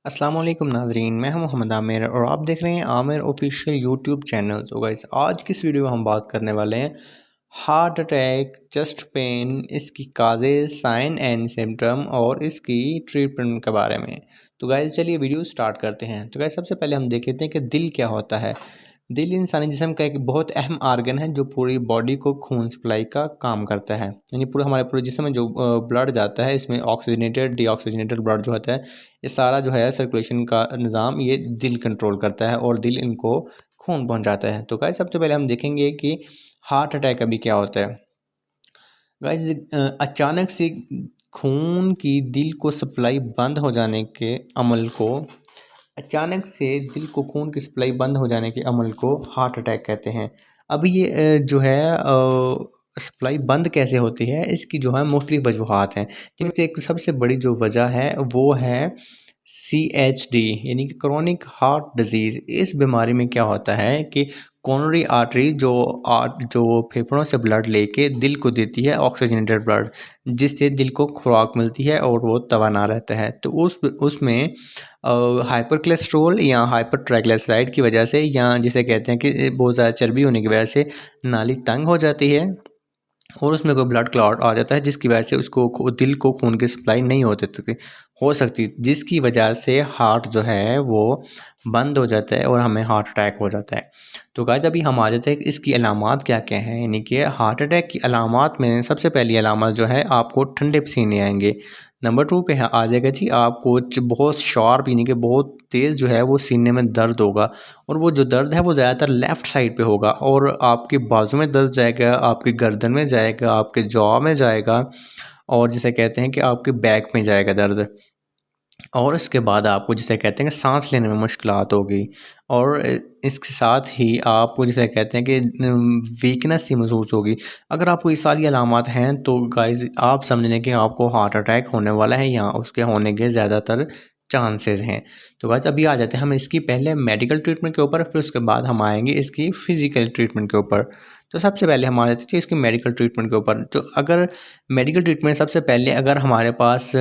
अस्सलाम वालेकुम नाज़रीन, मैं हूं मोहम्मद आमिर और आप देख रहे हैं आमिर ऑफिशियल यूट्यूब चैनल। तो गाइस आज की इस वीडियो में हम बात करने वाले हैं हार्ट अटैक, चेस्ट पेन, इसकी काजेज़, साइन एंड सिम्टम और इसकी ट्रीटमेंट के बारे में। तो गाइस चलिए वीडियो स्टार्ट करते हैं। तो गाइस सबसे पहले हम देख लेते हैं कि दिल क्या होता है। दिल इंसानी जिस्म का एक बहुत अहम आर्गन है जो पूरी बॉडी को खून सप्लाई का काम करता है। यानी हमारे पूरे जिस्म में जो ब्लड जाता है, इसमें ऑक्सीजनेटेड डीऑक्सीजनेटेड ब्लड जो होता है, ये सारा जो है सर्कुलेशन का निज़ाम ये दिल कंट्रोल करता है और दिल इनको खून पहुंचाता है। तो गाइस सबसे पहले हम देखेंगे कि हार्ट अटैक अभी क्या होता है। गाइस अचानक से खून की दिल को सप्लाई बंद हो जाने के अमल को अचानक से दिल को खून की सप्लाई बंद हो जाने के अमल को हार्ट अटैक कहते हैं। अब ये जो है सप्लाई बंद कैसे होती है, इसकी जो है मुख्तलिफ वजूहात हैं, जिनमें से एक सबसे बड़ी जो वजह है वो है CHD यानी कि क्रोनिक हार्ट डिजीज़। इस बीमारी में क्या होता है कि कोरोनरी आर्टरी जो फेफड़ों से ब्लड लेके दिल को देती है ऑक्सीजनेटेड ब्लड, जिससे दिल को खुराक मिलती है और वो तवाना रहता है। तो उसमें हाइपर कोलेस्ट्रॉल या हाइपर ट्राइग्लिसराइड की वजह से, या जिसे कहते हैं कि बहुत ज़्यादा चर्बी होने की वजह से नाली तंग हो जाती है और उसमें कोई ब्लड क्लॉट आ जाता है, जिसकी वजह से दिल को खून की सप्लाई नहीं हो सकती, जिसकी वजह से हार्ट जो है वो बंद हो जाता है और हमें हार्ट अटैक हो जाता है। तो गाइस अभी हम आ जाते हैं कि इसकी अलामात क्या क्या हैं। यानी कि हार्ट अटैक की अलामात में सबसे पहली अलामत जो है, आपको ठंडे पसीने आएंगे। नंबर 2 पे आ जाएगा जी, आपको बहुत शार्प यानी कि बहुत तेज़ जो है वो सीने में दर्द होगा, और वो जो दर्द है वो ज़्यादातर लेफ़्ट साइड पे होगा, और आपके बाजू में दर्द जाएगा, आपकी गर्दन में जाएगा, आपके जॉ में जाएगा, और जिसे कहते हैं कि आपके बैक में जाएगा दर्द। और इसके बाद आपको जिसे कहते हैं कि साँस लेने में मुश्किलात होगी, और इसके साथ ही आपको जिसे कहते हैं कि वीकनेस सी महसूस होगी। अगर आपको ये सारी अलामत हैं तो गाइज़ आप समझ लें कि आपको हार्ट अटैक होने वाला है या उसके होने के ज़्यादातर चांसेज़ हैं। तो गाइज़ अभी आ जाते हैं हम इसकी पहले मेडिकल ट्रीटमेंट के ऊपर, फिर उसके बाद हम आएँगे इसकी फ़िज़िकल ट्रीटमेंट के ऊपर। तो सबसे पहले हम आ जाते हैं इसकी मेडिकल ट्रीटमेंट के ऊपर। तो अगर मेडिकल ट्रीटमेंट सबसे पहले अगर हमारे पास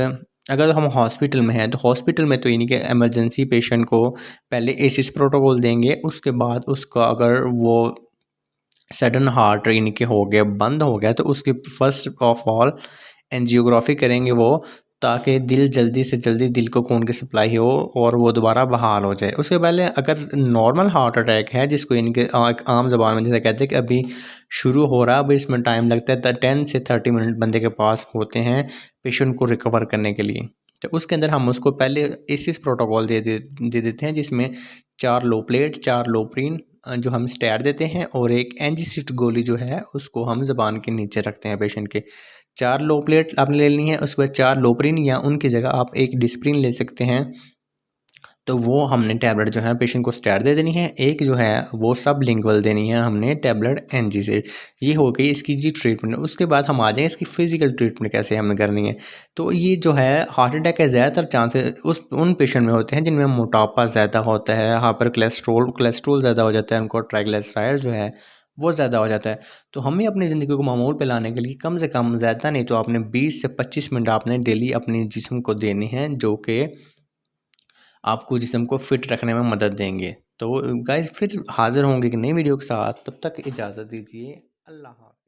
अगर हम हॉस्पिटल में हैं, तो हॉस्पिटल में तो यानी कि इमरजेंसी पेशेंट को पहले एसिस प्रोटोकॉल देंगे, उसके बाद उसका अगर वो सडन हार्ट यानी कि हो गया, बंद हो गया, तो उसकी फ़र्स्ट ऑफ ऑल एंजियोग्राफी करेंगे वो, ताकि जल्दी से जल्दी दिल को खून की सप्लाई हो और वो दोबारा बहाल हो जाए। उसके पहले अगर नॉर्मल हार्ट अटैक है, जिसको यानी कि एक आम ज़बान में जिसे कहते हैं कि अभी शुरू हो रहा है, अभी इसमें टाइम लगता है 10 से 30 मिनट बंदे के पास होते हैं पेशेंट को रिकवर करने के लिए। तो उसके अंदर हम उसको पहले एसिस प्रोटोकॉल दे देते हैं, जिसमें 4 लो प्लेट, 4 लोप्रीन जो हम स्टेरॉइड देते हैं, और एक एंजीसिड गोली जो है उसको हम ज़बान के नीचे रखते हैं पेशेंट के। 4 लो प्लेट आपने ले लेनी है, उसके बाद 4 लोप्रीन, या उनकी जगह आप एक डिस्प्रिन ले सकते हैं। तो वो हमने टैबलेट जो है पेशेंट को स्टेरॉइड दे देनी है, एक जो है वो सबलिंगुअल देनी है हमने टैबलेट एंजीसिड। ये हो गई इसकी जी ट्रीटमेंट। उसके बाद हम आ जाएँ इसकी फ़िज़िकल ट्रीटमेंट कैसे हमें करनी है। तो ये जो है हार्ट अटैक के ज़्यादातर चांसेस उन पेशेंट में होते हैं जिनमें मोटापा ज़्यादा होता है, हाइपर कोलेस्ट्रॉल ज़्यादा हो जाता है, उनको ट्राइग्लिसराइड जो है वो ज़्यादा हो जाता है। तो हमें अपनी ज़िंदगी को मामूल पे लाने के लिए कम से कम, ज़्यादा नहीं तो आपने 20 से 25 मिनट आपने डेली अपने जिस्म को देने हैं, जो कि आपको जिस्म को फिट रखने में मदद देंगे। तो गाइज़ फिर हाज़िर होंगे एक नई वीडियो के साथ, तब तक इजाज़त दीजिए। अल्लाह हाफ़िज़।